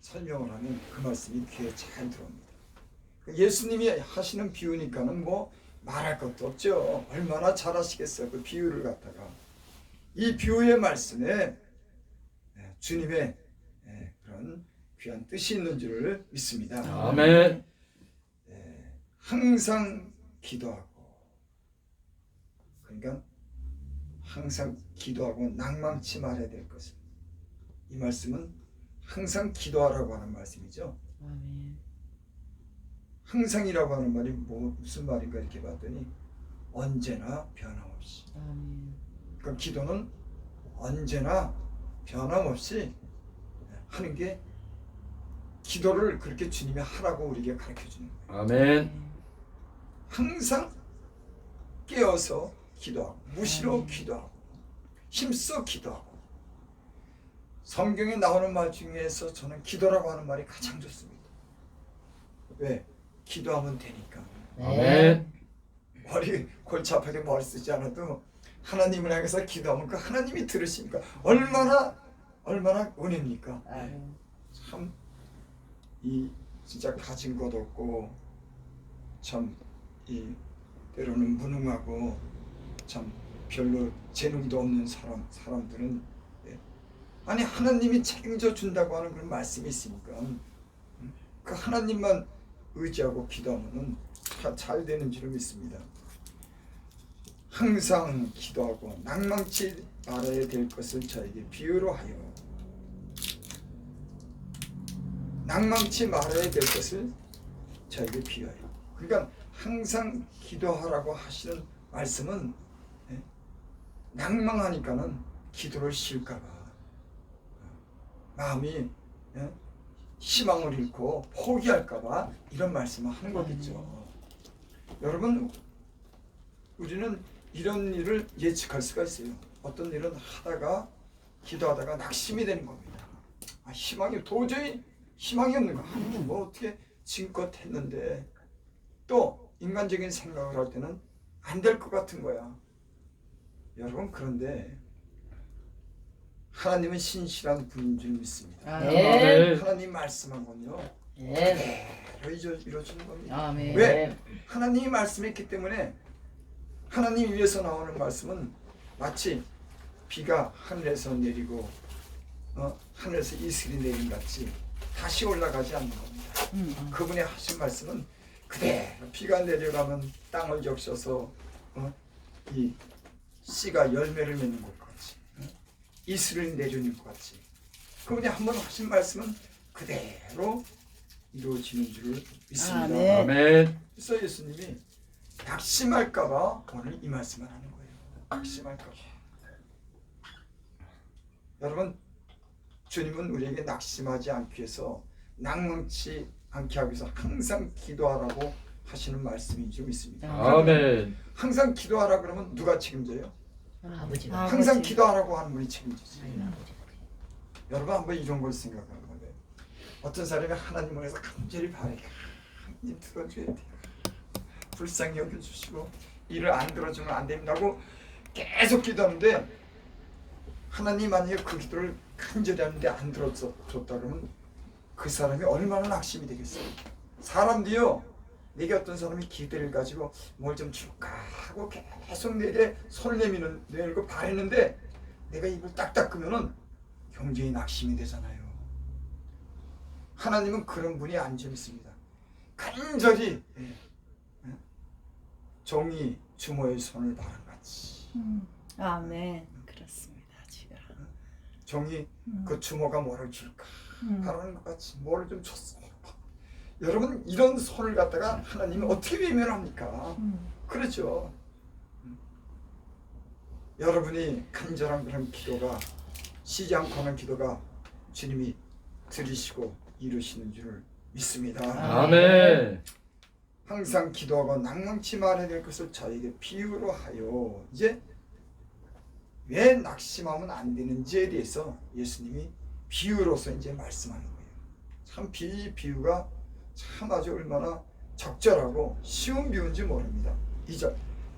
설명을 하면 그 말씀이 귀에 잘 들어옵니다. 예수님이 하시는 비유니까는 뭐 말할 것도 없죠. 얼마나 잘하시겠어요. 그 비유를 갖다가. 이 비유의 말씀에 주님의 그런 귀한 뜻이 있는 줄을 믿습니다. 아멘. 항상 기도하고, 그러니까 항상 기도하고 낭망치 말아야 될 것은, 이 말씀은 항상 기도하라고 하는 말씀이죠. 아멘. 항상이라고 하는 말이 무슨 말인가 이렇게 봤더니 언제나 변함없이. 아멘. 그러니까 기도는 언제나 변함없이 하는 게, 기도를 그렇게 주님이 하라고 우리에게 가르쳐 주는 거예요. 아멘. 항상 깨어서 기도하고, 무시로 기도하고, 힘써 기도하고. 성경에 나오는 말 중에서 저는 기도라고 하는 말이 가장 좋습니다. 왜? 기도하면 되니까. 아멘. 머리 골치 아프게 머리 쓰지 않아도 하나님을 향해서 기도하면 그 하나님이 들으시니까 얼마나 은혜입니까? 아멘. 참 이 진짜 가진 것 없고 참 이 때로는 무능하고 참 별로 재능도 없는 사람들은 아니 하나님이 책임져 준다고 하는 그런 말씀이 있으니까 그 하나님만 의지하고 기도하면은 다 잘 되는 줄을 믿습니다. 항상 기도하고 낭망치 말아야 될 것을 저에게 비유로 하여. 낭망치 말아야 될 것을 저에게 비유하여. 그러니까 항상 기도하라고 하시는 말씀은 낭망하니까는 기도를 쉴까봐, 마음이 희망을 잃고 포기할까봐 이런 말씀을 하는 거겠죠. 여러분, 우리는 이런 일을 예측할 수가 있어요. 어떤 일은 하다가 기도하다가 낙심이 되는 겁니다. 도저히 희망이 없는 거야. 뭐 어떻게 지금껏 했는데, 또 인간적인 생각을 할 때는 안 될 것 같은 거야. 여러분, 그런데 하나님은 신실한 분인 줄 믿습니다. 아멘. 하나님 말씀한 건요, 그대로 이루어지는 겁니다. 아멘. 왜? 하나님이 말씀했기 때문에. 하나님 위에서 나오는 말씀은 마치 비가 하늘에서 내리고 하늘에서 이슬이 내린 같이 다시 올라가지 않는 겁니다. 그분이 하신 말씀은 그대로 비가 내려가면 땅을 적셔서 이 씨가 열매를 맺는 것 같이, 이슬을 내주는 것 같이, 그분이 한번 하신 말씀은 그대로 이루어지는 줄을 믿습니다. 아멘. 아멘. 그래서 예수님이 낙심할까봐 오늘 이 말씀을 하는 거예요. 낙심할까봐. 여러분, 주님은 우리에게 낙심하지 않기 위해서, 낭망치 않게 하기 위해서 항상 기도하라고 하시는 말씀인 줄 믿습니다. 아멘. 항상 기도하라 그러면 누가 책임져요? 아버지가. 항상 기도하라고 하는 분이 책임지지. 아버지. 여러분, 한번 이런 걸 생각하는 거예요. 어떤 사람이 하나님을 해서 간절히 바라니까 하나님 들어줘야 돼요. 불쌍히 여겨주시고 일을 안 들어주면 안 됩니다고 계속 기도하는데, 하나님 만약에 그 기도를 간절히 하는데 안 들어줬다 그러면 그 사람이 얼마나 낙심이 되겠어요. 사람도요, 내게 어떤 사람이 기대를 가지고 뭘 좀 줄까 하고 계속 내게 손을 내밀고 바랬는데 내가 입을 딱 닦으면은 굉장히 낙심이 되잖아요. 하나님은 그런 분이 안 재밌습니다. 간절히 종이 주모의 손을 바른 같이. 아멘. 그렇습니다. 주여. 종이 그 주모가 뭐를 줄까 바라는 것 같이 뭐를 좀 줬어. 여러분, 이런 손을 갖다가 하나님이 어떻게 외면합니까? 그렇죠. 여러분이 간절한 그런 기도가, 쉬지 않고 하는 기도가 주님이 들으시고 이루시는 줄을 믿습니다. 아멘. 항상 기도하고 낭망치 말아야 될 것을 저에게 비유로 하여. 이제 왜 낙심하면 안 되는지에 대해서 예수님이 비유로서 이제 말씀하는 거예요. 참 비유가 참 아주 얼마나 적절하고 쉬운 비유인지 모릅니다. 2절,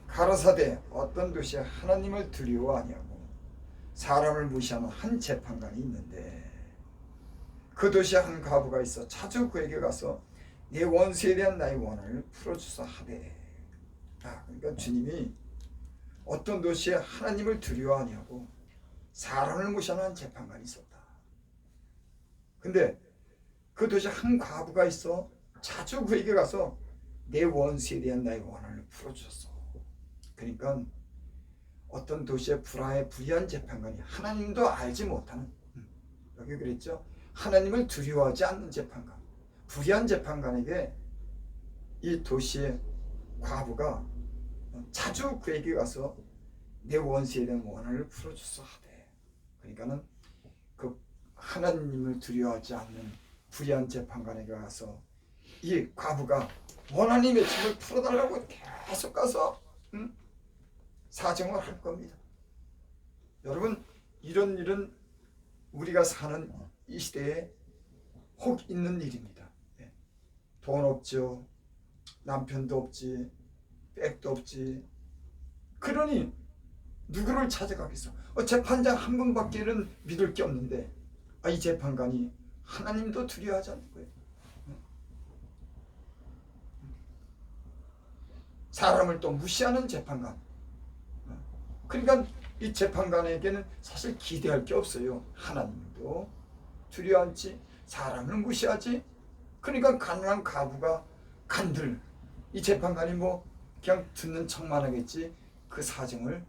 가라사대 어떤 도시에 하나님을 두려워 아니하고 사람을 무시하는 한 재판관이 있는데, 그 도시에 한 과부가 있어 자주 그에게 가서 내 원수에 대한 나의 원한을 풀어주사 하되. 그러니까 주님이 어떤 도시에 하나님을 두려워하냐고 사람을 무시하는 재판관이 있었다. 근데 그 도시에 한 과부가 있어 자주 그에게 가서 내 원수에 대한 나의 원한을 풀어주셨어. 그러니까 어떤 도시의 불의한 재판관이 하나님도 알지 못하는, 여기 그랬죠, 하나님을 두려워하지 않는 재판관, 불의한 재판관에게 이 도시의 과부가 자주 그에게 가서 내 원수에 대한 원한을 풀어주소 하되. 그러니까는 그 하나님을 두려워하지 않는 불의한 재판관에게 가서 이 과부가 원한이 맺힘을 풀어달라고 계속 가서 사정을 할 겁니다. 여러분, 이런 일은 우리가 사는 이 시대에 혹 있는 일입니다. 돈 없죠, 남편도 없지, 백도 없지. 그러니 누구를 찾아가겠어? 재판장 한 분밖에는 믿을 게 없는데 이 재판관이 하나님도 두려워하지 않는 거예요. 사람을 또 무시하는 재판관. 그러니까 이 재판관에게는 사실 기대할 게 없어요. 하나님도 두려워하지, 사람을 무시하지. 그러니까 가난한 과부가 간들, 이 재판관이 뭐 그냥 듣는 척만 하겠지 그 사정을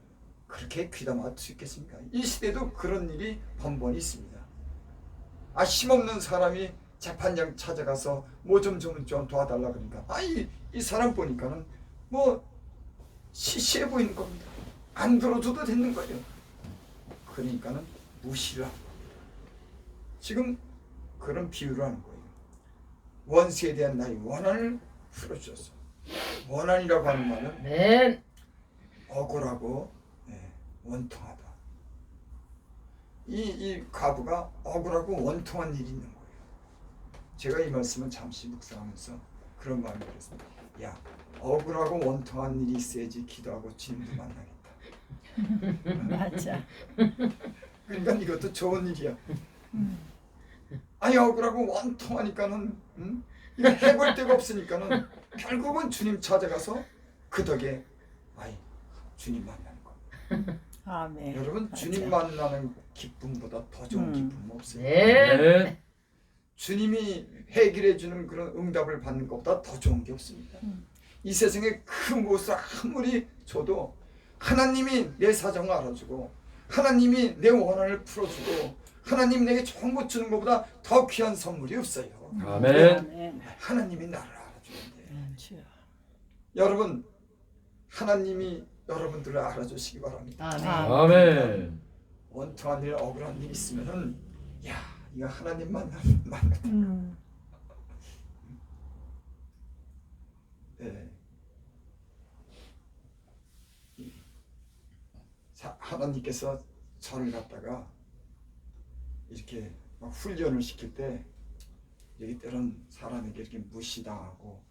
그렇게 귀담아 들 수 있겠습니까? 이 시대도 그런 일이 번번이 있습니다. 힘없는 사람이 재판장 찾아가서 뭐 좀 도와달라 그러니까 이 사람 보니까는 뭐 시시해 보이는 겁니다. 안 들어줘도 되는 거예요. 그러니까는 무시를 하고 지금 그런 비유를 하는 거예요. 원수에 대한 나의 원한을 풀어주셨어. 원한이라고 하는 말은 네. 억울하고 원통하다. 이 과부가 억울하고 원통한 일이 있는 거예요. 제가 이 말씀을 잠시 묵상하면서 그런 마음이 들었습니다. 야, 억울하고 원통한 일이 있어야지 기도하고 주님도 만나겠다. 맞아. 그러니까 이것도 좋은 일이야. 억울하고 원통하니까는 이거 해볼 데가 없으니까는 결국은 주님 찾아가서 그 덕에 주님 만나는 거. 아멘. 여러분, 맞아. 주님 만나는 기쁨보다 더 좋은 기쁨 없어요. 네. 주님이 해결해 주는 그런 응답을 받는 것보다 더 좋은 게 없습니다. 이 세상에 그 무엇을 아무리 줘도 하나님이 내 사정을 알아주고 하나님이 내 원한을 풀어주고 하나님이 내게 좋은 것 주는 것보다 더 귀한 선물이 없어요. 아멘. 아멘. 하나님이 나를 알아주는데. 주여. 여러분, 하나님이 여러분들을 알아주시기 바랍니다. 아멘. 아멘. 원통한 일, 억울한 일 있으면은 이거 하나님 만나. 네. 하나님께서 저를 갖다가 이렇게 막 훈련을 시킬 때 여기 때론 사람에게 이렇게 무시당하고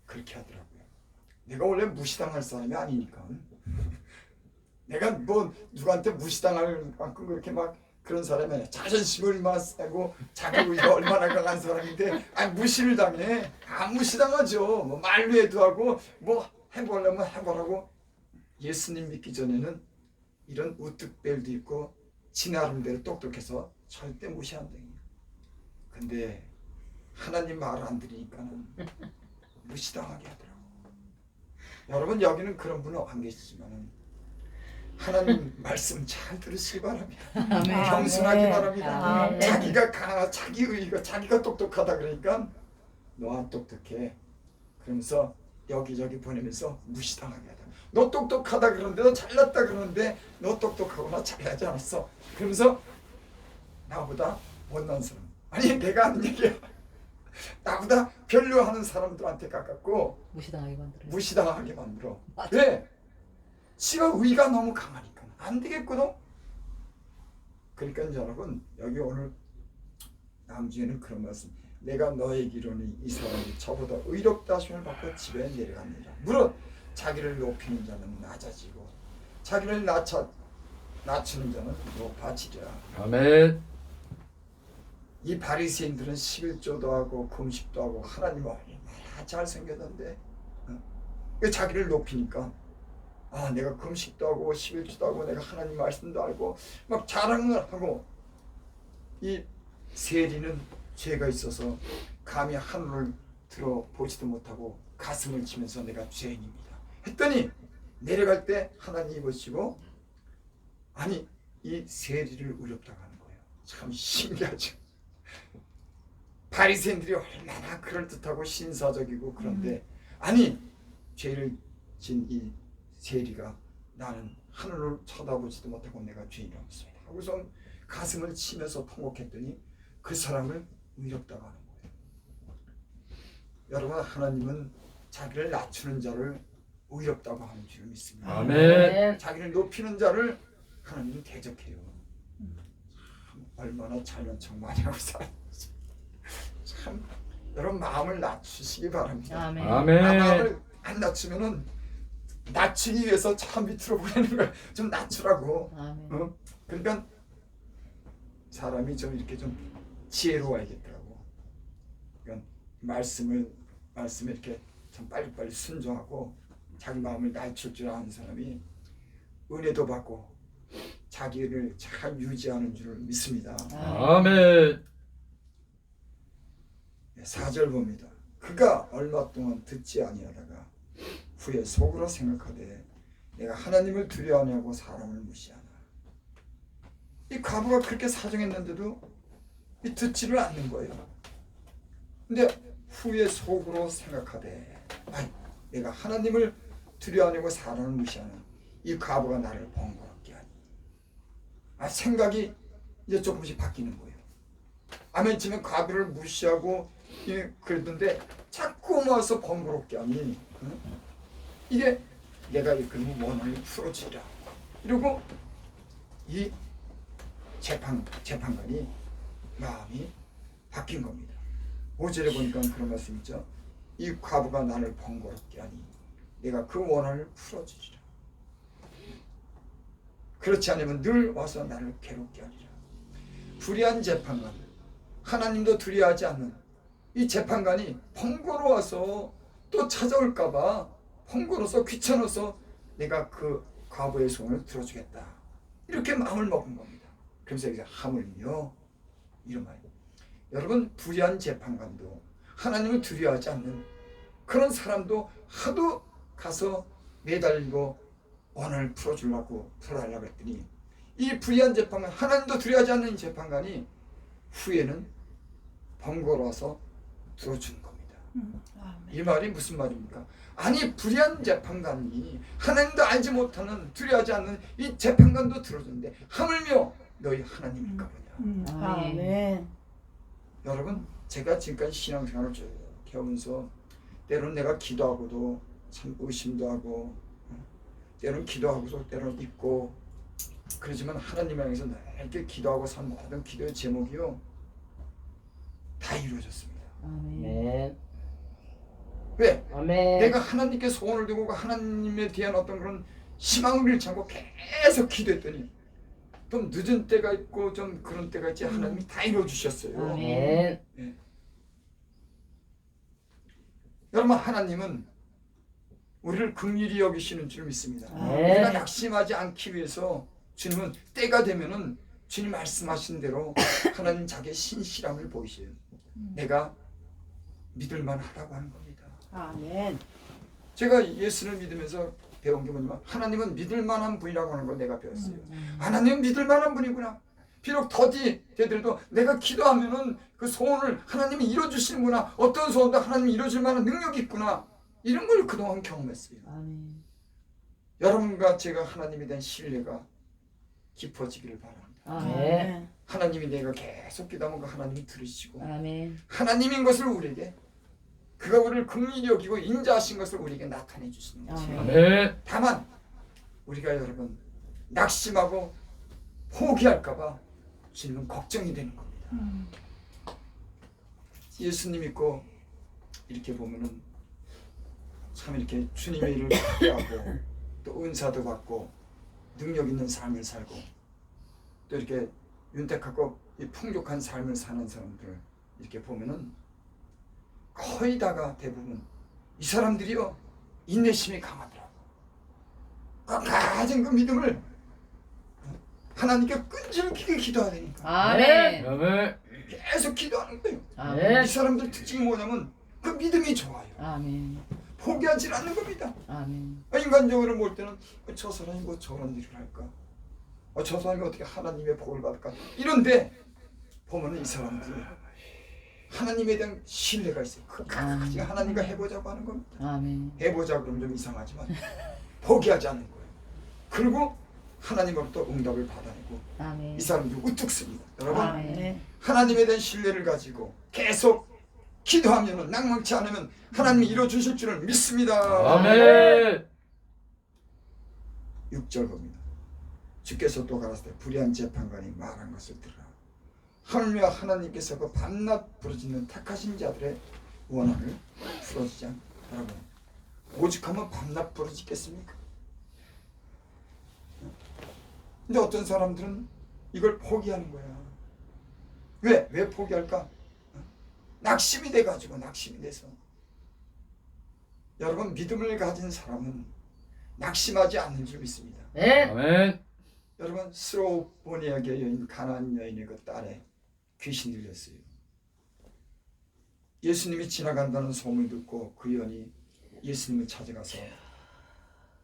그렇게 하더라고요. 내가 원래 무시당할 사람이 아니니까. 내가 뭐 누구한테 무시당할 만큼 그렇게 막 그런 사람이 아니야. 자존심을 얼마나 세고 자기 의가 얼마나 강한 사람인데 무시를 당해. 무시당하죠. 뭐 말로 해도 하고 뭐 해보려면 해보라고. 예수님 믿기 전에는 이런 우뚝벨도 있고 지 나름대로 똑똑해서 절대 무시 안 당해요. 근데 하나님 말을 안 들으니까는 무시당하게 하더라고. 여러분, 여기는 그런 분은 안 계시지만은 하나님 말씀 잘 들으시기 바랍니다. 겸손하기 바랍니다. 아멘. 자기가 강하고 자기 의가 자기가 똑똑하다 그러니까 너한 똑똑해. 그러면서 여기저기 보내면서 무시당하게 하다. 너 똑똑하다 그러는데 너 잘났다 그러는데 너 똑똑하거나 잘하지 않았어. 그러면서 나보다 못난 사람. 내가 하는 얘기야. 나보다 별로 하는 사람들한테 가깝고 무시당하게 만들어. 왜? 지가 의가 너무 강하니까 안 되겠거든. 그러니까 여러분, 여기 오늘 남중에는 그런 말씀. 내가 너에게 이르노니 이 사람이 저보다 의롭다 하심을 받고 집에 내려갑니다. 물론 자기를 높이는 자는 낮아지고 자기를 낮추는 자는 높아지리라. 아멘. 이 바리새인들은 11조도 하고 금식도 하고 하나님 얼마나 잘생겼는데 자기를 높이니까 내가 금식도 하고 11조도 하고 내가 하나님 말씀도 알고 막 자랑을 하고 이 세리는 죄가 있어서 감히 하늘을 들어보지도 못하고 가슴을 치면서 내가 죄인입니다 했더니 내려갈 때 하나님이 보시고 이 세리를 의롭다고 하는 거예요. 참 신기하죠. 바리새인들이 얼마나 그럴듯하고 신사적이고 그런데 죄를 진 이 세리가 나는 하늘을 쳐다보지도 못하고 내가 죄인이었습니다 하고서 가슴을 치면서 통곡했더니 그 사람을 의롭다고 하는 거예요. 여러분, 하나님은 자기를 낮추는 자를 의롭다고 하는 줄 믿습니다. 아멘. 자기를 높이는 자를 하나님은 대적해요. 참 얼마나 잘난 척 많이 하고 살았지. 참 여러분, 마음을 낮추시기 바랍니다. 아멘. 아멘. 마음을 안 낮추면은 낮추기 위해서 참 밑으로 보내는 걸 좀 낮추라고. 아멘. 그러니까 사람이 좀 이렇게 좀 지혜로워야겠더라고. 그러니까 말씀에 이렇게 참 빨리빨리 순종하고 자기 마음을 낮출 줄 아는 사람이 은혜도 받고 자기를 잘 유지하는 줄 믿습니다. 아멘. 4절 봅니다. 그가 얼마 동안 듣지 아니하다가 후에 속으로 생각하되 내가 하나님을 두려워하냐고 사람을 무시하나. 이 과부가 그렇게 사정했는데도 듣지를 않는 거예요. 근데 후에 속으로 생각하되 내가 하나님을 두려워하냐고 사람을 무시하는 이 과부가 나를 번거롭게 하니. 생각이 이제 조금씩 바뀌는 거예요. 아멘 치면 과부를 무시하고 그랬는데 자꾸 모아서 번거롭게 하니 이게 내가 그러면 원한을 풀어주리라 이러고 이 재판관이 마음이 바뀐 겁니다. 5절에 보니까 그런 말씀 있죠. 이 과부가 나를 번거롭게 하니 내가 그 원한을 풀어주리라. 그렇지 않으면 늘 와서 나를 괴롭게 하리라. 불의한 재판관, 하나님도 두려워하지 않는 이 재판관이 번거로워서 또 찾아올까봐 번거로워서 귀찮아서 내가 그 과부의 소원을 들어주겠다 이렇게 마음을 먹은 겁니다. 그래서 이제 하물며 이런 말이에요. 여러분, 불의한 재판관도 하나님을 두려워하지 않는 그런 사람도 하도 가서 매달리고 원한을 풀어달라고 했더니 이 불의한 재판관, 하나님도 두려워하지 않는 이 재판관이 후에는 번거로워서 들어준 겁니다. 이 말이 무슨 말입니까? 불의한 재판관이 하나님도 알지 못하는 두려워하지 않는 이 재판관도 들어주는데 하물며 너희 하나님일까 보냐. 아멘. 여러분, 제가 지금까지 신앙생활을 쭉 해오면서 때로는 내가 기도하고도 참 의심도 하고 때로는 기도하고서 때로는 잊고 그러지만 하나님 향해서 이렇게 기도하고 산 모든 기도의 제목이요 다 이루어졌습니다. 아멘. 왜? 아멘. 내가 하나님께 소원을 두고 하나님에 대한 어떤 그런 희망을 잃지 않고 계속 기도했더니 좀 늦은 때가 있고 좀 그런 때가 있지 하나님이 다 이루어주셨어요. 아멘. 네. 여러분, 하나님은 우리를 긍휼히 여기시는 줄 믿습니다. 우리가 낙심하지 않기 위해서 주님은 때가 되면은 주님 말씀하신 대로 하나님 자기의 신실함을 보이셔요. 내가 믿을만 하다고 하는 겁니다. 아멘. 제가 예수를 믿으면서 배운 게 뭐냐면 하나님은 믿을만한 분이라고 하는 걸 내가 배웠어요. 하나님은 믿을만한 분이구나. 비록 더디 되더라도 내가 기도하면은 그 소원을 하나님이 이뤄주시는구나. 어떤 소원도 하나님이 이뤄줄 만한 능력이 있구나. 이런 걸 그동안 경험했어요. 아멘. 여러분과 제가 하나님에 대한 신뢰가 깊어지기를 바랍니다. 아멘. 하나님이 내가 계속 기도하면 그 하나님이 들으시고 아멘. 하나님인 것을 우리에게 그가 우리를 긍휼히 여기고 인자하신 것을 우리에게 나타내 주시는 거죠. 아멘. 다만 우리가 여러분 낙심하고 포기할까 봐 주님은 걱정이 되는 겁니다. 예수님 믿고 이렇게 보면은 참 이렇게 주님의 일을 하게 하고 또 은사도 받고 능력 있는 삶을 살고 또 이렇게 윤택하고 이 풍족한 삶을 사는 사람들 이렇게 보면은 거의 다가 대부분 이 사람들이요 인내심이 강하더라고. 가진 그 믿음을 하나님께 끈질기게 기도해야 되니까 아멘. 아멘. 계속 기도하는 거예요. 아멘. 이 사람들 특징이 뭐냐면 그 믿음이 좋아요. 아멘. 포기하지 않는 겁니다. 아멘. 인간적으로 볼 때는 저 사람이 뭐 저런 일을 할까? 저 사람이 어떻게 하나님의 복을 받을까? 이런데 보면은 이 사람들 하나님에 대한 신뢰가 있어요. 끝까지 하나님과 해보자고 하는 겁니다. 아멘. 해보자 그러면 좀 이상하지만 포기하지 않는 거예요. 그리고 하나님으로부터 응답을 받아내고 아멘. 이 사람들 우뚝 씁니다. 여러분 아멘. 하나님에 대한 신뢰를 가지고 계속 기도하면 낭망치 않으면 하나님이 이루어주실 줄을 믿습니다. 아멘. 6절 봅니다. 주께서 또 가라사대 불의한 재판관이 말한 것을 들으라. 하물며 하나님께서 그 밤낮 부르짖는 택하신 자들의 원한을 풀어주지 않고 여러분 오죽하면 밤낮 부르짖겠습니까? 근데 어떤 사람들은 이걸 포기하는 거야. 왜? 왜 포기할까? 낙심이 돼가지고 낙심이 돼서 여러분 믿음을 가진 사람은 낙심하지 않는 줄 믿습니다. 네. 아멘. 여러분 스로보니아계 여인 가나안 여인의 그 딸에 귀신 들렸어요. 예수님이 지나간다는 소문을 듣고 그 여인이 예수님을 찾아가서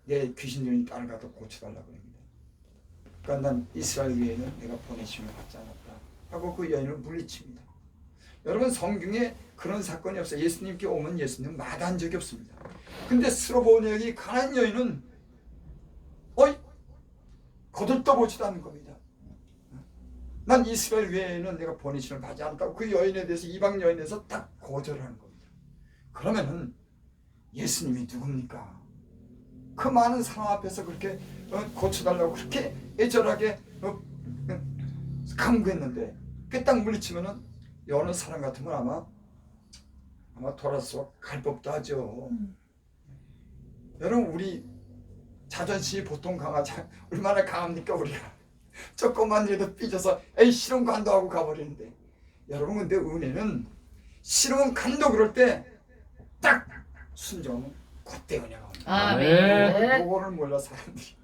내 귀신 들린 딸을 갖다 고쳐달라고 합니다. 그러니까 난 이스라엘 위에는 내가 보내심을 받지 않았다 하고 그 여인을 물리칩니다. 여러분 성경에 그런 사건이 없어요. 예수님께 오면 예수님은 마다한 적이 없습니다. 근데 스로보니아계 가나안 여인은 거들떠보지도 않는 겁니다. 난 이스라엘 외에는 내가 보내심을 받지 않았다고 그 여인에 대해서 이방 여인에 대해서 딱 거절을 하는 겁니다. 그러면은 예수님이 누굽니까? 그 많은 상황 앞에서 그렇게 고쳐달라고 그렇게 애절하게 강구했는데 그 딱 물리치면은 여느 사람 같으면 아마 돌아서 갈 법도 하죠. 여러분 우리 자존심이 보통 강하지 얼마나 강합니까 우리가? 조금만 일도 삐져서 에이 싫은 간도 하고 가버리는데 여러분 근데 은혜는 싫으면 간도 그럴 때 딱 순종은 그때 은혜가 옵니다. 아멘. 요거를 몰라 사람들이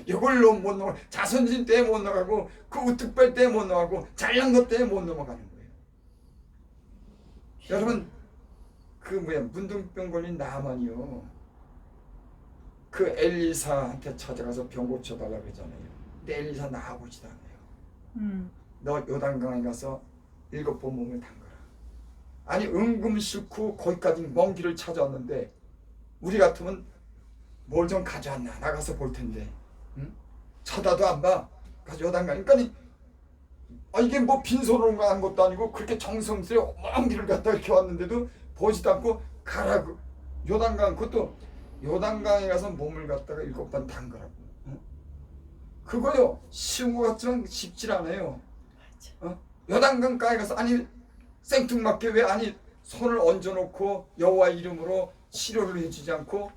요걸로 못 넘어 자존심 때문에 못 넘어가고 그 우뚝발 때문에 못 넘어가고 잘난 것 때문에 못 넘어가는 거예요. 여러분 그 문둥병 걸린 나만이요 그 엘리사한테 찾아가서 병 고쳐달라고 그러잖아요. 근데 엘리사 나아보지도 않아요. 너 요단강에 가서 7번 몸을 담그라. 아니 은금 싣고 거기까지 먼 길을 찾아왔는데 우리 같으면 뭘 좀 가져왔나 나가서 볼 텐데 응? 쳐다도 안 봐. 가서 요단강 그러니까 이게 뭐 빈손으로 간 것도 아니고 그렇게 정성스레 먼 길을 갔다 이렇게 왔는데도 보지도 않고 가라고 요단강 그것도 요단강에 가서 몸을 갖다가 7번 담그라고. 그거요 쉬운 것 같지만 쉽지 않아요. 요단강가에 가서 아니 생뚱맞게 왜 아니 손을 얹어놓고 여호와 이름으로 치료를 해주지 않고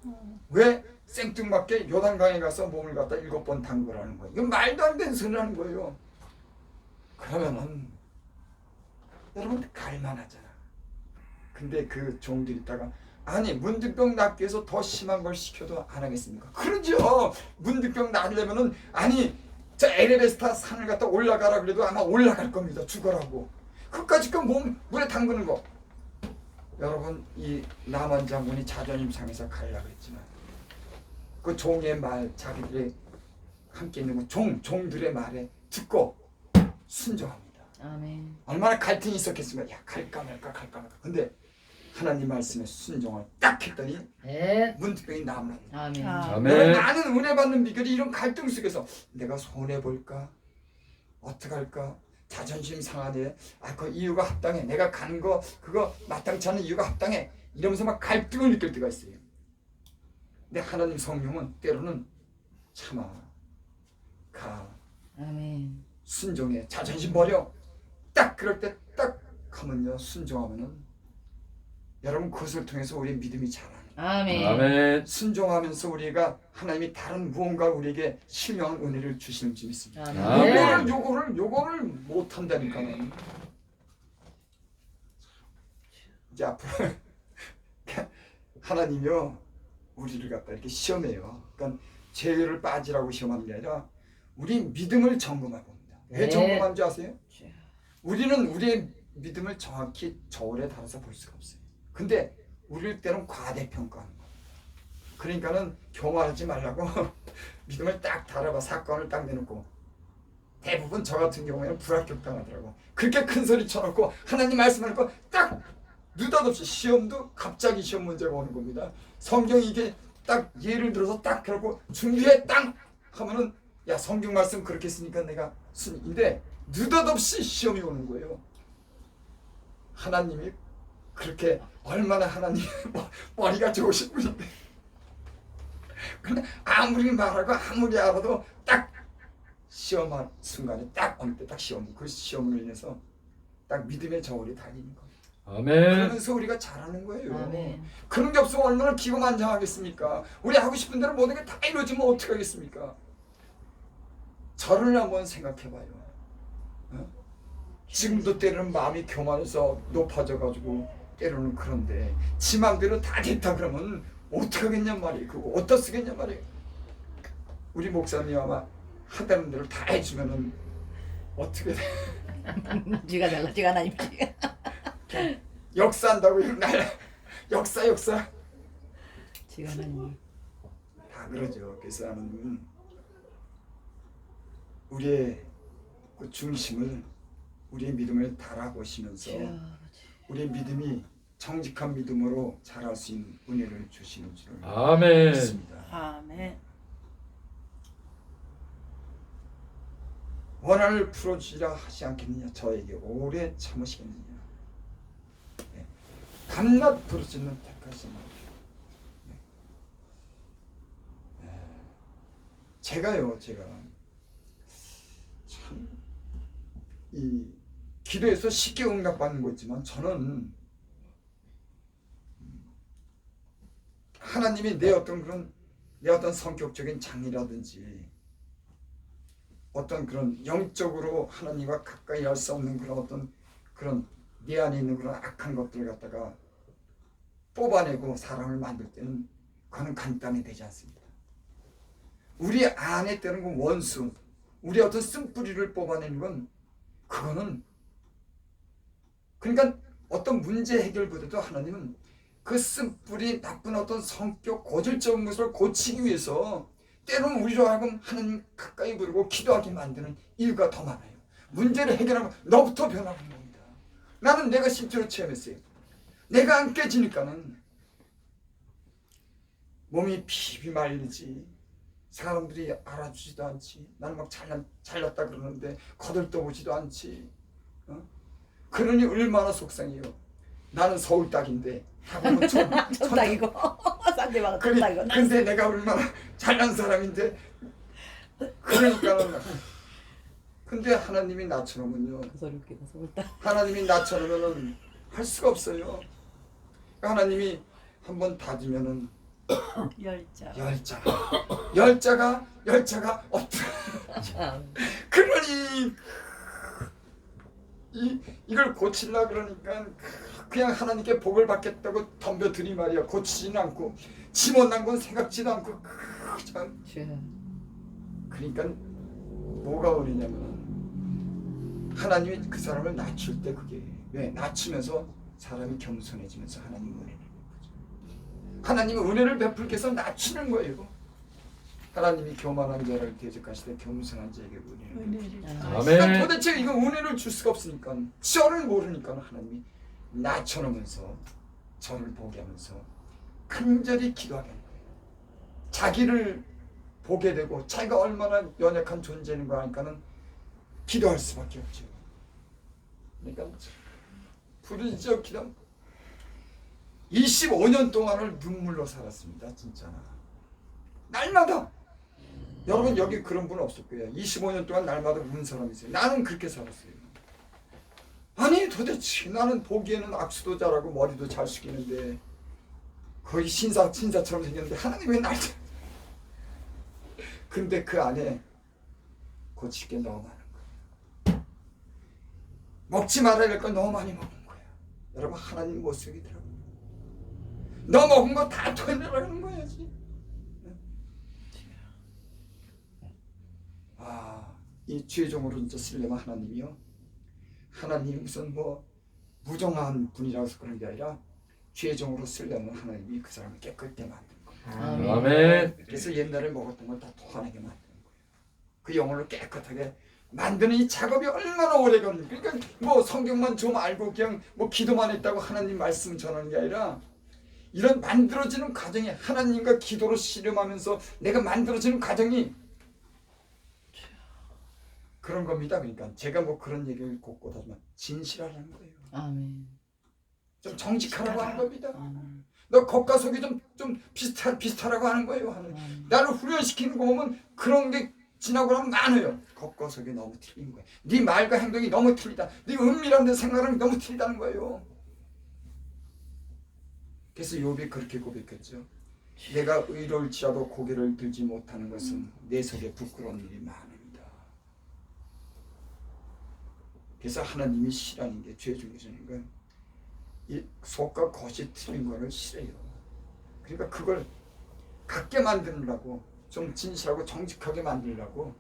왜 생뚱맞게 요단강에 가서 몸을 갖다 7번 담그라는 거예요. 이건 말도 안 되는 소리를 하는 거예요. 그러면은 여러분 갈만하잖아. 근데 그 종들이 있다가 아니 문득병 낫기 위해서 더 심한 걸 시켜도 안 하겠습니까? 그러죠. 문득병 낫으려면은 아니 저 에베레스트 산을 갖다 올라가라 그래도 아마 올라갈 겁니다. 죽어라고. 그까짓 거 몸 물에 담그는 거. 여러분 이 남한 장군이 자존심 상해서 가려고 했지만 그 종의 말 자기들의 함께 있는 종들의 말에 듣고 순종합니다. 아멘. 얼마나 갈등이 있었겠습니까? 야 갈까 말까 근데 하나님 말씀에 순종을 딱 했더니 네. 문득병이 남았다. 아멘. 아멘. 나는 은혜 받는 비결이 이런 갈등 속에서 내가 손해 볼까? 어떻게 할까? 자존심 상하네. 그 이유가 합당해. 내가 간 거 그거 마땅치 않은 이유가 합당해. 이러면서 막 갈등을 느낄 때가 있어요. 근데 하나님 성령은 때로는 참아 가 아멘. 순종해. 자존심 버려. 딱 그럴 때 딱 하면요 순종하면은 여러분 그것을 통해서 우리의 믿음이 자라는 거예요. 아멘. 아멘. 순종하면서 우리가 하나님이 다른 무언가 우리에게 실명한 은혜를 주시는 줄 믿습니다. 아멘. 요거를 못 한다니까는. 이제 앞으로 하나님이요 우리를 갖다 이렇게 시험해요. 그러니까 죄를 빠지라고 시험하는 게 아니라 우리 믿음을 점검해 봅니다. 왜 네. 점검하는 줄 아세요? 우리는 우리의 믿음을 정확히 저울에 달아서 볼 수가 없어요. 근데 우리를 때는 과대평가하는 거예요. 그러니까는 교만하지 말라고 믿음을 딱 달아봐. 사건을 딱 내놓고 대부분 저 같은 경우에는 불합격당하더라고. 그렇게 큰 소리 쳐놓고 하나님 말씀하니까 딱 느닷없이 시험도 갑자기 시험 문제가 오는 겁니다. 성경이 이게 딱 예를 들어서 딱 그러고 준비해 딱 하면은 야 성경 말씀 그렇게 쓰니까 내가 순인데 느닷없이 시험이 오는 거예요. 하나님이 그렇게 얼마나 하나님 머리가 좋으신 분인데 근데 아무리 말하고 아무리 알아도 딱 시험한 순간에 딱 어느 때 딱 시험 그 시험을 인해서 딱 믿음의 저울이 달리는 거예요. 아멘. 그러면서 우리가 잘하는 거예요. 아멘. 그런 게 없으면 얼마나 기고만장하겠습니까? 우리 하고 싶은 대로 모든 게 다 이루어지면 어떻게 하겠습니까? 저를 한번 생각해봐요. 어? 지금도 때로는 마음이 교만해서 높아져가지고 때로는 그런데 지 맘대로 다 됐다 그러면 어떻게 하겠냔 말이에요. 그거 어디다 쓰겠냔 말이에요. 우리 목사님 아마 하다는 대로 다 해주면은 어떻게 돼? 쥐가 달라. 쥐가 하나님. 역사한다고 날 역사 쥐가 하나님. 다 그러죠. 그래서 하나님은 우리의 그 중심을 우리의 믿음을 달아보시면서 우리의 믿음이 정직한 믿음으로 자랄 수 있는 은혜를 주시는 줄 아멘. 믿습니다. 아멘. 원한을 풀어주리라 하지 않겠느냐. 저에게 오래 참으시겠느냐. 네. 밤낮 부르짖는 택하시는 네. 제가 참 이 기도에서 쉽게 응답받는 거 있지만 저는 하나님이 내 어떤 성격적인 장애라든지 어떤 그런 영적으로 하나님과 가까이 할 수 없는 그런 어떤 그런 내 안에 있는 그런 악한 것들을 갖다가 뽑아내고 사람을 만들 때는 그거는 간단히 되지 않습니다. 우리 안에 때는 그 원수, 우리 어떤 쓴뿌리를 뽑아내는 건 그거는 그러니까 어떤 문제 해결보다도 하나님은 그 쓴뿌리 나쁜 어떤 성격 고질적인 것을 고치기 위해서 때로는 우리로 하여금 하나님 가까이 부르고 기도하게 만드는 이유가 더 많아요. 문제를 해결하면 너부터 변하는 겁니다. 나는 내가 실제로 체험했어요. 내가 안 깨지니까는 몸이 피비 말리지. 사람들이 알아주지도 않지. 나는 막 잘났다 그러는데 거들떠보지도 않지. 그러니 얼마나 속상해요. 나는 서울 딱인데 하고는 천당이고 상대방은 천당이고. 근데 내가 얼마나 잘난 사람인데 그러니까는 근데 하나님이 나처럼은요. 그 소리 웃기다. 서울다. 하나님이 나처럼은 할 수가 없어요. 하나님이 한번 다지면은 열자가 없다. 그러니 이걸 고치려 그러니까 그냥 하나님께 복을 받겠다고 덤벼들이 말이야. 고치지는 않고 지 못난 건 생각지도 않고 참. 그러니까 뭐가 어리냐면 하나님이 그 사람을 낮출 때 그게 왜 낮추면서 사람이 겸손해지면서 하나님 은혜를 베푸죠. 하나님은 은혜를 베풀기 위해서 낮추는 거예요. 하나님이 교만한 자를 대적하시되 겸손한 자에게 은혜를 베푸죠. 아멘. 도대체 이거 은혜를 줄 수가 없으니까 저를 모르니까 하나님이 낮춰놓으면서 저를 보게 하면서 간절히 기도하게 하는 거예요. 자기를 보게 되고 자기가 얼마나 연약한 존재인 거 하니까는 기도할 수밖에 없죠. 그러니까 부르짖어 기도 25년 동안을 눈물로 살았습니다. 진짜 날마다. 여러분 여기 그런 분 없을 거예요. 25년 동안 날마다 우는 사람이 있어요. 나는 그렇게 살았어요. 아니 도대체 나는 보기에는 악수도 잘하고 머리도 잘 숙이는데 거의 신사처럼 생겼는데 하나님 왜 날 근데 그 안에 고칠 게 너무 많은 거야. 먹지 말아야 될 건 너무 많이 먹은 거야. 여러분 하나님 못 속이더라고. 너 먹은 거 다 토해내라는 거야지. 이 죄종으로 진짜 쓰려면 하나님이요. 하나님이 무슨 뭐 무정한 분이라서 그런 게 아니라 죄종으로 쓰려면 하나님이 그 사람을 깨끗하게 만든 거예요. 아멘. 그래서 옛날에 먹었던 걸 다 토하게 만드는 거예요. 그 영혼을 깨끗하게 만드는 이 작업이 얼마나 오래 걸리니. 그러니까 뭐 성경만 좀 알고 그냥 뭐 기도만 했다고 하나님 말씀 전하는 게 아니라 이런 만들어지는 과정이 하나님과 기도로 씨름하면서 내가 만들어지는 과정이 그런 겁니다. 그러니까 제가 뭐 그런 얘기를 곳곳 하지만 진실하라는 거예요. 아멘. 좀 정직하라고 하는 겁니다. 아멘. 너 겉과 속이 좀 비슷하라고 하는 거예요. 하는 나를 훈련시키는 거 보면 그런 게 지나고 나면 많아요. 겉과 속이 너무 틀린 거예요. 네 말과 행동이 너무 틀리다. 네 은밀한 데 생각은 너무 틀리다는 거예요. 그래서 욥이 그렇게 고백했죠. 내가 의로울지라도 고개를 들지 못하는 것은 내 속에 부끄러운 일이 많습니다. 그래서 하나님이 싫어하는 게 죄 중에서는 건 이 속과 겉이 틀린 거를 싫어해요. 그러니까 그걸 같게 만들려고 좀 진실하고 정직하게 만들려고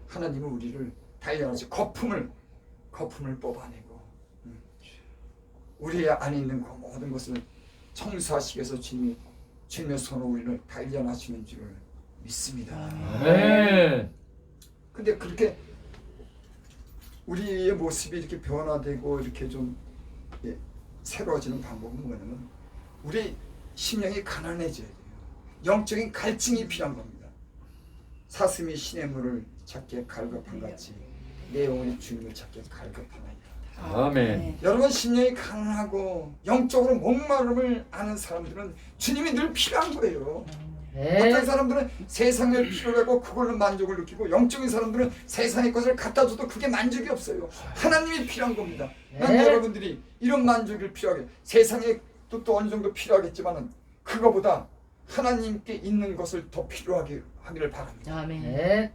하나님은 우리를 단련하시 거품을 뽑아내고 우리 안에 있는 그 모든 것을 청소하시기 위해서 주님의 손으로 우리를 단련하시는 줄을 믿습니다. 아멘. 근데 그렇게 우리의 모습이 이렇게 변화되고 이렇게 좀 새로워지는 방법은 뭐냐면 우리 심령이 가난해져야 돼요. 영적인 갈증이 필요한 겁니다. 사슴이 시냇물을 찾기에 갈급한 같이 내 영혼이 주님을 찾기에 갈급하나이다. 아멘. 여러분 심령이 가난하고 영적으로 목마름을 아는 사람들은 주님이 늘 필요한 거예요. 어떤 사람들은 세상을 필요로 하고 그걸로 만족을 느끼고 영적인 사람들은 세상의 것을 갖다 줘도 그게 만족이 없어요. 하나님이 필요한 겁니다. 난 여러분들이 이런 만족을 필요하게 세상의 또 어느 정도 필요하겠지만은 그거보다 하나님께 있는 것을 더 필요하게 하기를 바랍니다. 아멘.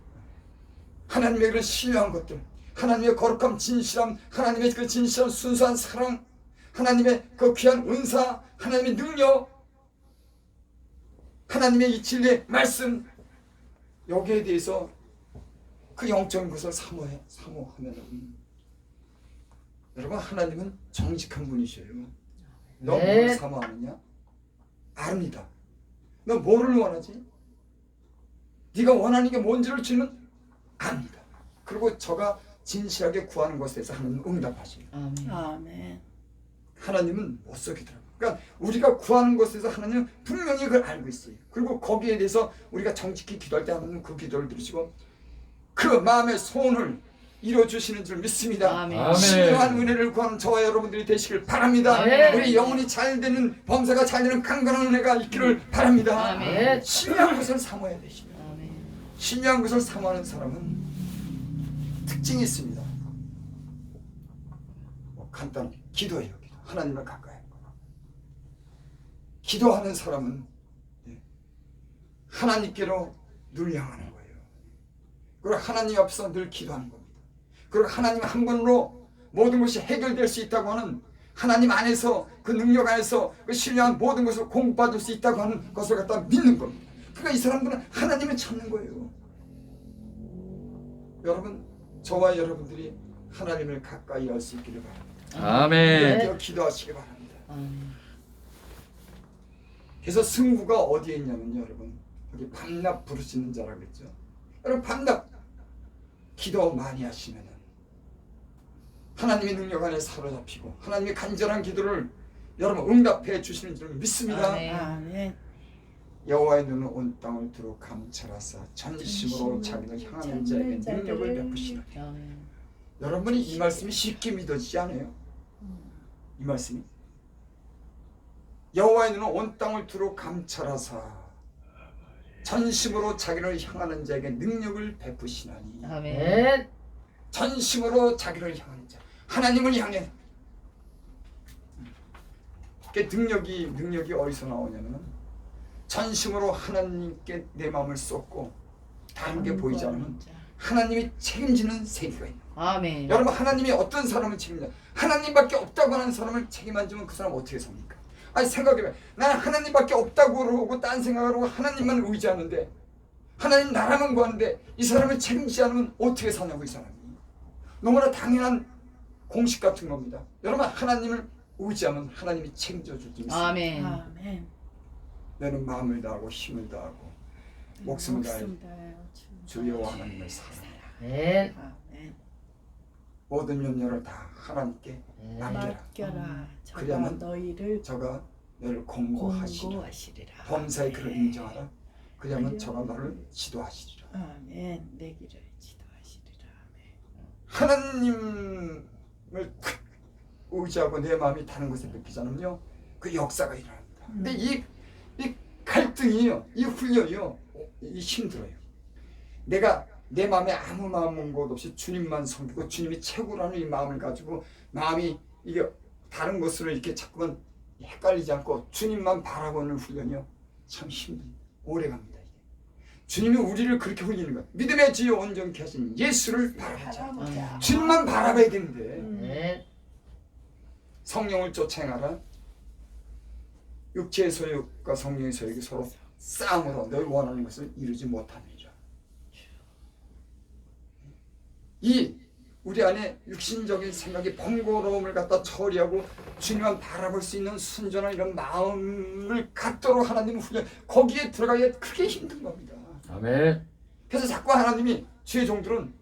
하나님의 그런 신뢰한 것들, 하나님의 거룩함, 진실함, 하나님의 그 진실한 순수한 사랑, 하나님의 그 귀한 은사, 하나님의 능력, 하나님의 이 진리의 말씀, 여기에 대해서 그 영적인 것을 사모하면 여러분 하나님은 정직한 분이셔요. 너 뭘 사모하느냐? 압니다. 너 뭐를 원하지? 네가 원하는 게 뭔지를 주는 압니다. 그리고 저가 진실하게 구하는 것에 대해서 하나님은 응답하십니다. 아멘. 하나님은 못 속이더라고요. 그러니까 우리가 구하는 것에서 하나님은 분명히 그걸 알고 있어요. 그리고 거기에 대해서 우리가 정직히 기도할 때 하나님은 그 기도를 들으시고 그 마음의 소원을 이루어주시는 줄 믿습니다. 아멘. 신령한 은혜를 구하는 저와 여러분들이 되시길 바랍니다. 아멘. 우리 영혼이 잘 되는, 범사가 잘 되는 강건한 은혜가 있기를 바랍니다. 아멘. 신령한 것을 사모해야 되십니다. 아멘. 신령한 것을 사모하는 사람은 특징이 있습니다. 간단히 기도해요. 기도. 하나님을 가까이 하는 거예요. 기도하는 사람은 하나님께로 늘 향하는 거예요. 그리고 하나님 앞에서 늘 기도하는 겁니다. 그리고 하나님 한 분으로 모든 것이 해결될 수 있다고 하는 하나님 안에서 그 능력 안에서 그 신령한 모든 것을 공급받을 수 있다고 하는 것을 갖다 믿는 겁니다. 그러니까 이 사람들은 하나님을 찾는 거예요. 여러분, 저와 여러분들이 하나님을 가까이 할 수 있기를 바랍니다. 아멘. 기도하시기 바랍니다. 그래서 승부가 어디에 있냐면요, 여러분, 여기 밤낮 부르시는 자라고 했죠. 여러분, 밤낮 기도 많이 하시면은 하나님의 능력 안에 사로잡히고 하나님의 간절한 기도를 여러분 응답해 주시는 줄 믿습니다. 아멘. 여호와의 눈은 온 땅을 두루 감찰하사 전심으로 자기를 향하는 자에게 능력을 베푸시라. 여러분이 이 말씀이 쉽게 믿어지지 않아요? 이 말씀이 여호와의 눈은 온 땅을 두루 감찰하사 전심으로 자기를 향하는 자에게 능력을 베푸시나니. 아멘. 전심으로 자기를 향하는 자, 하나님을 향해 그 능력이 어디서 나오냐면 전심으로 하나님께 내 마음을 쏟고 다른 게 보이지 않으면 하나님이 책임지는 세계가 있는 거예요. 아멘. 여러분, 하나님이 어떤 사람을 책임져? 하나님밖에 없다고 하는 사람을 책임 안 지면 그 사람 어떻게 삽니까? 아니, 생각해봐. 나는 하나님밖에 없다고 그러고 딴 생각을 하고 하나님만 의지하는데, 하나님 나라만 구하는데 이 사람을 책임지지 않으면 어떻게 사냐고. 이 사람이 너무나 당연한 공식 같은 겁니다. 여러분, 하나님을 의지하면 하나님이 책임져 줄 줄 믿습니다. 아멘. 아멘. 너는 마음을 다하고 힘을 다하고 목숨을 다해 주 여호와 하나님을 사랑하라. 아멘. 아멘. 모든 염려를 다 하나님께 맡겨라. 맡겨라. 저가 그리하면 너희를 저가 너를 공고하시리라. 공고하시리라. 범사의 그를 인정하라. 그리하면 그리하면 저가 너를 지도하시리라. 아멘. 내 길을 지도하시리라. 하나님을 탁 의지하고 내 마음이 다른 것에 뺏기지 않으면요, 그 역사가 일어납니다. 근데 이 갈등이요, 이 훈련이요, 이 힘들어요. 내가 내 마음에 아무 마음 온 것 없이 주님만 섬기고 주님이 최고라는 이 마음을 가지고 마음이 이게 다른 것으로 이렇게 자꾸만 헷갈리지 않고 주님만 바라보는 훈련이요, 참 힘듭니다. 오래갑니다. 이게. 주님이 우리를 그렇게 훈리는 거예요. 믿음의 지혜 온전케 하신 예수를 바라보자. 바라보자. 주님만 바라봐야 되는데 아멘. 성령을 쫓아 행하라. 육체의 소욕과 성령의 소욕이 서로 싸움으로 너희 원하는 것을 이루지 못하느니라. 이 우리 안에 육신적인 생각이 번거로움을 갖다 처리하고 주님만 바라볼 수 있는 순전한 이런 마음을 갖도록 하나님은 훈련, 거기에 들어가야 그게 힘든 겁니다. 아멘. 그래서 자꾸 하나님이, 주의 종들은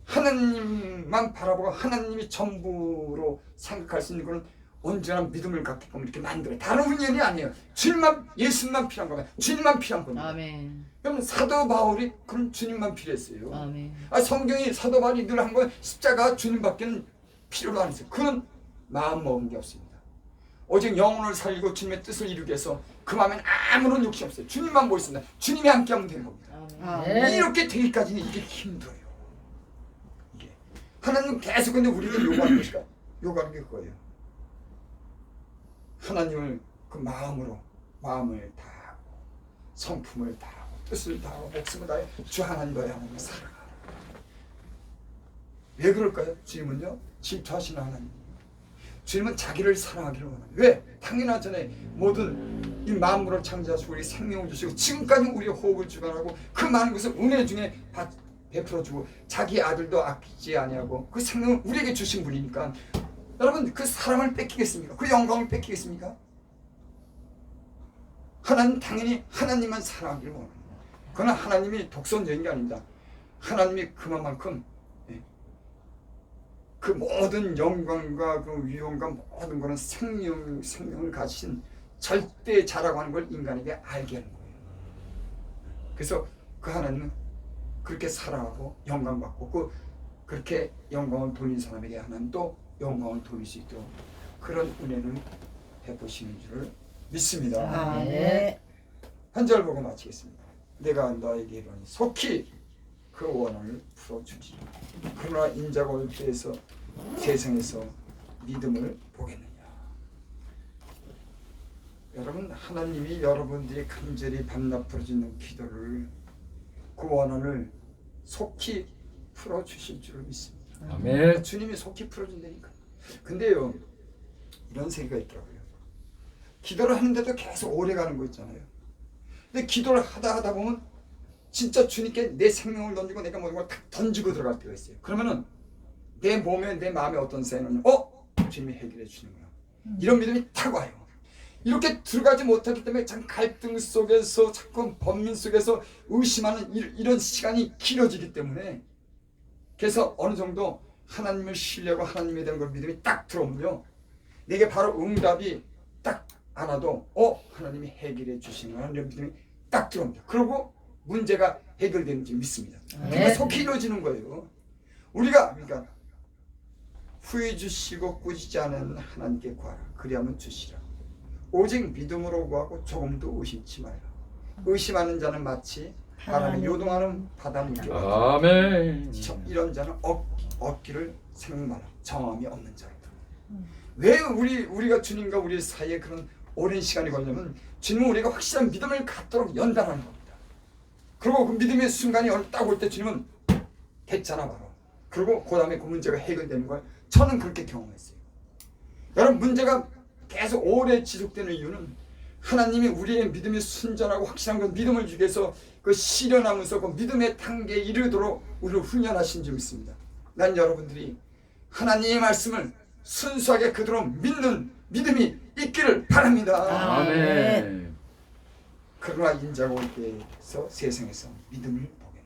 하나님만 바라보고 하나님이 전부로 생각할 수 있는 그런 온전한 믿음을 갖게끔 이렇게 만들어요. 다른 훈련이 아니에요. 주님만, 예수만 필요한 겁니다. 주님만 필요한 겁니다. 아멘. 그럼 사도 바울이 그런 주님만 필요했어요. 아멘. 성경이 사도 바울이 늘 한 건 십자가 주님밖에는 필요로 안 했어요. 그는 마음 먹은 게 없습니다. 오직 영혼을 살리고 주님의 뜻을 이루기 위해서 그 마음엔 아무런 욕심 없어요. 주님만 보였습니다. 주님이 함께하면 되는 겁니다. 아멘. 이렇게 되기까지는 이게 힘들어요. 이게 하나님 계속 근데 우리가 요구하는 것이가 요구하는 게 그거예요. 하나님을 그 마음으로 마음을 다하고 성품을 다하고 뜻을 다하고 목숨을 다해 주 하나님 너의 하나님을 사랑하라. 왜 그럴까요? 주님은요, 질투하시는 하나님. 주님은 자기를 사랑하기를 원합니다. 왜? 당연하잖아요. 모든 이 만물을 창조하시고 우리 생명을 주시고 지금까지 우리의 호흡을 주관하고 그 많은 것을 은혜 중에 베풀어주고 자기 아들도 아끼지 아니하고 그 생명을 우리에게 주신 분이니까 여러분, 그 사랑을 뺏기겠습니까? 그 영광을 뺏기겠습니까? 하나님 당연히 하나님만 사랑하기를 원합니다. 그러나 하나님이 독선적인 게 아닙니다. 하나님이 그만큼 그 모든 영광과 그 위엄과 모든 거는 생명을 가진 절대 자라고 하는 걸 인간에게 알게 하는 거예요. 그래서 그 하나님은 그렇게 사랑하고 영광받고 그렇게 영광을 돌린 사람에게 하나님 또 영광을 돌릴 수 있도록 그런 은혜를 베푸시는 줄을 믿습니다. 아멘. 한 절 보고 마치겠습니다. 내가 너에게 이르노니 속히 그 원한을 풀어주지. 그러나 인자가 올 때에서 세상에서 믿음을 보겠느냐. 여러분, 하나님이 여러분들이 간절히 밤낮 부르짖는 기도를, 그 원한을 속히 풀어주실 줄을 믿습니다. 아멘. 주님이 속히 풀어준다니까. 근데요, 이런 세계가 있더라고요. 기도를 하는데도 계속 오래 가는 거 있잖아요. 근데 기도를 하다 보면 진짜 주님께 내 생명을 던지고 내가 모든 걸 탁 던지고 들어갈 때가 있어요. 그러면은 내 몸에 내 마음에 어떤 생각이 주님이 해결해 주는구나. 이런 믿음이 탁 와요. 이렇게 들어가지 못하기 때문에 참 갈등 속에서 자꾸 번민 속에서 의심하는 이런 시간이 길어지기 때문에, 그래서 어느 정도 하나님을 신뢰하고 하나님에 대한 걸 믿음이 딱 들어오면요, 내게 바로 응답이 딱 안 와도 하나님이 해결해 주시는 이런 믿음이 딱 들어옵니다. 그리고 문제가 해결되는지 믿습니다. 그러니까 속히 이루어지는 거예요. 우리가 그러니까 후회 주시고 꾸짖지 않은 하나님께 구하라. 그리하면 주시라. 오직 믿음으로 구하고 조금도 의심치 말라. 의심하는 자는 마치 바람에 요동하는 바닷물과 아멘. 이런 자는 얻기를 생각하라. 정함이 없는 자로다. 왜 우리가 주님과 우리 사이에 그런 오랜 시간이 걸리면 주님은 우리가 확실한 믿음을 갖도록 연단하는 겁니다. 그리고 그 믿음의 순간이 딱 올 때 주님은 됐잖아 바로. 그리고 그 다음에 그 문제가 해결되는 걸 저는 그렇게 경험했어요. 여러분 문제가 계속 오래 지속되는 이유는 하나님이 우리의 믿음이 순전하고 확실한 그 믿음을 주기 위해서 그 실현하면서 그 믿음의 단계에 이르도록 우리를 훈련하신 줄 믿습니다. 난 여러분들이 하나님의 말씀을 순수하게 그대로 믿는 믿음이 있기를 바랍니다. 아멘. 그러나 인자가 올 때에서 세상에서 믿음을 보겠느냐.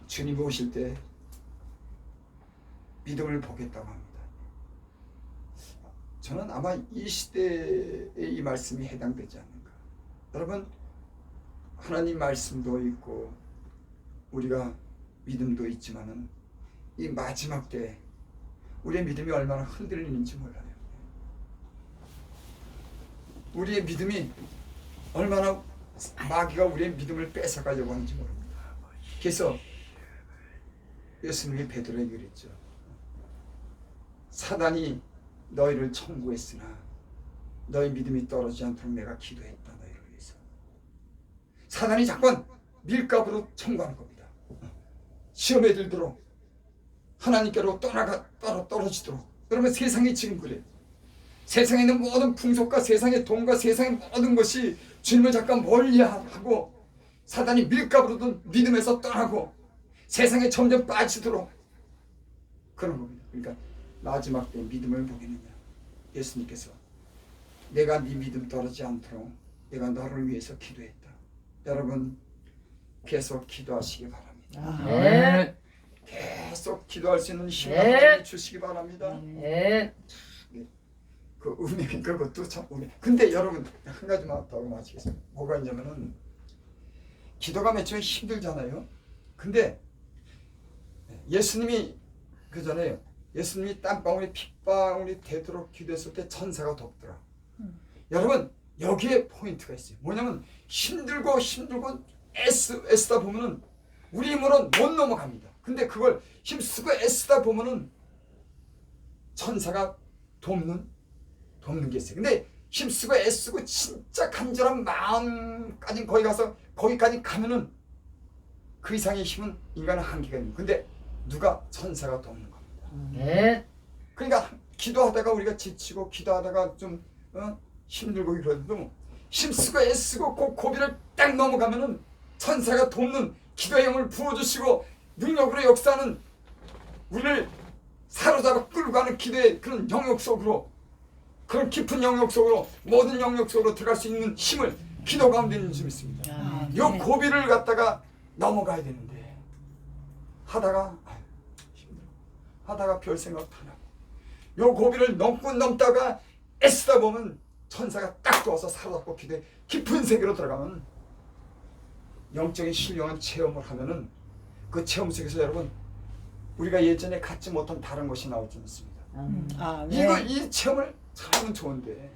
주님 오실 때 믿음을 보겠다고 합니다. 저는 아마 이 시대에 이 말씀이 해당되지 않는가. 여러분 하나님 말씀도 있고 우리가 믿음도 있지만은 이 마지막 때 우리의 믿음이 얼마나 흔들리는지 몰라요. 우리의 믿음이 얼마나 마귀가 우리의 믿음을 뺏어가려고 하는지 모릅니다. 그래서 예수님이 베드로에게 그랬죠. 사단이 너희를 청구했으나 너희 믿음이 떨어지지 않도록 내가 기도했다 너희를 위해서. 사단이 자꾸 밀가부로 청구하는 겁니다. 시험에 들도록 하나님께로 떨어지도록. 그러면 세상이 지금 그래요. 세상에 있는 모든 풍속과 세상의 돈과 세상의 모든 것이 주님을 잠깐 멀리하고 사단이 밀가부로도 믿음에서 떠나고 세상에 점점 빠지도록 그런 겁니다. 그러니까 마지막 때 믿음을 보겠느냐. 예수님께서 내가 네 믿음 떨어지지 않도록 내가 너를 위해서 기도했다. 여러분 계속 기도하시기 바랍니다. 아멘. 계속 기도할 수 있는 힘을 네. 하나님 주시기 바랍니다. 아멘. 그 은혜 그것도 참 은혜. 근데 여러분 한 가지만 더 마치겠습니다. 뭐가 있냐면은 기도가 몇 번 힘들잖아요. 근데 예수님이 그 전에 예수님이 땀방울이 핏방울이 되도록 기도했을 때 천사가 돕더라. 여러분 여기에 포인트가 있어요. 뭐냐면 힘들고 애쓰다 보면은 우리 힘으로는 못 넘어갑니다. 근데 그걸 힘쓰고 애쓰다 보면은 천사가 돕는 게 있어요. 근데 힘쓰고 애쓰고 진짜 간절한 마음까지 거기까지 가면은 그 이상의 힘은 인간은 한계가 있는. 근데 누가 천사가 돕는 겁니다. 아멘. 그러니까 기도하다가 우리가 지치고 기도하다가 좀 힘들고 이러도 힘쓰고 애쓰고 그 고비를 딱 넘어가면은 천사가 돕는 기도의 힘을 부어주시고 능력으로 역사하는 우리를 사로잡아 끌고 가는 기도의 그런 영역 속으로 그런 깊은 영역 속으로 모든 영역 속으로 들어갈 수 있는 힘을 기도 가운데 있는 줄 믿습니다. 요 고비를 갖다가 넘어가야 되는데 하다가 힘들어. 하다가 별 생각 다 나고 요 고비를 넘다가 애쓰다 보면 천사가 딱 도와서 사로잡고 기도에 깊은 세계로 들어가면 영적인 신령한 체험을 하면은 그 체험 속에서 여러분 우리가 예전에 갖지 못한 다른 것이 나올 줄 믿습니다. 이 체험을 잘하면 좋은데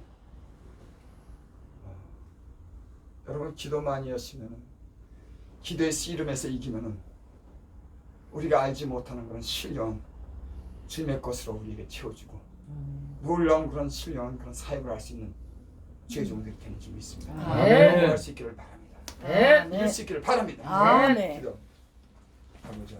여러분 기도 많이 하시면은 기도의 씨름에서 이기면은 우리가 알지 못하는 그런 신령한 주님의 것으로 우리에게 채워주고 놀라운 그런 신령한 그런 사역을 할 수 있는 주의 종들이 되는 줄 믿습니다. 아멘. 할 수 있기를 바랍니다. 아멘. 이길 수 있기를 바랍니다. 아멘. 기도. 아버지.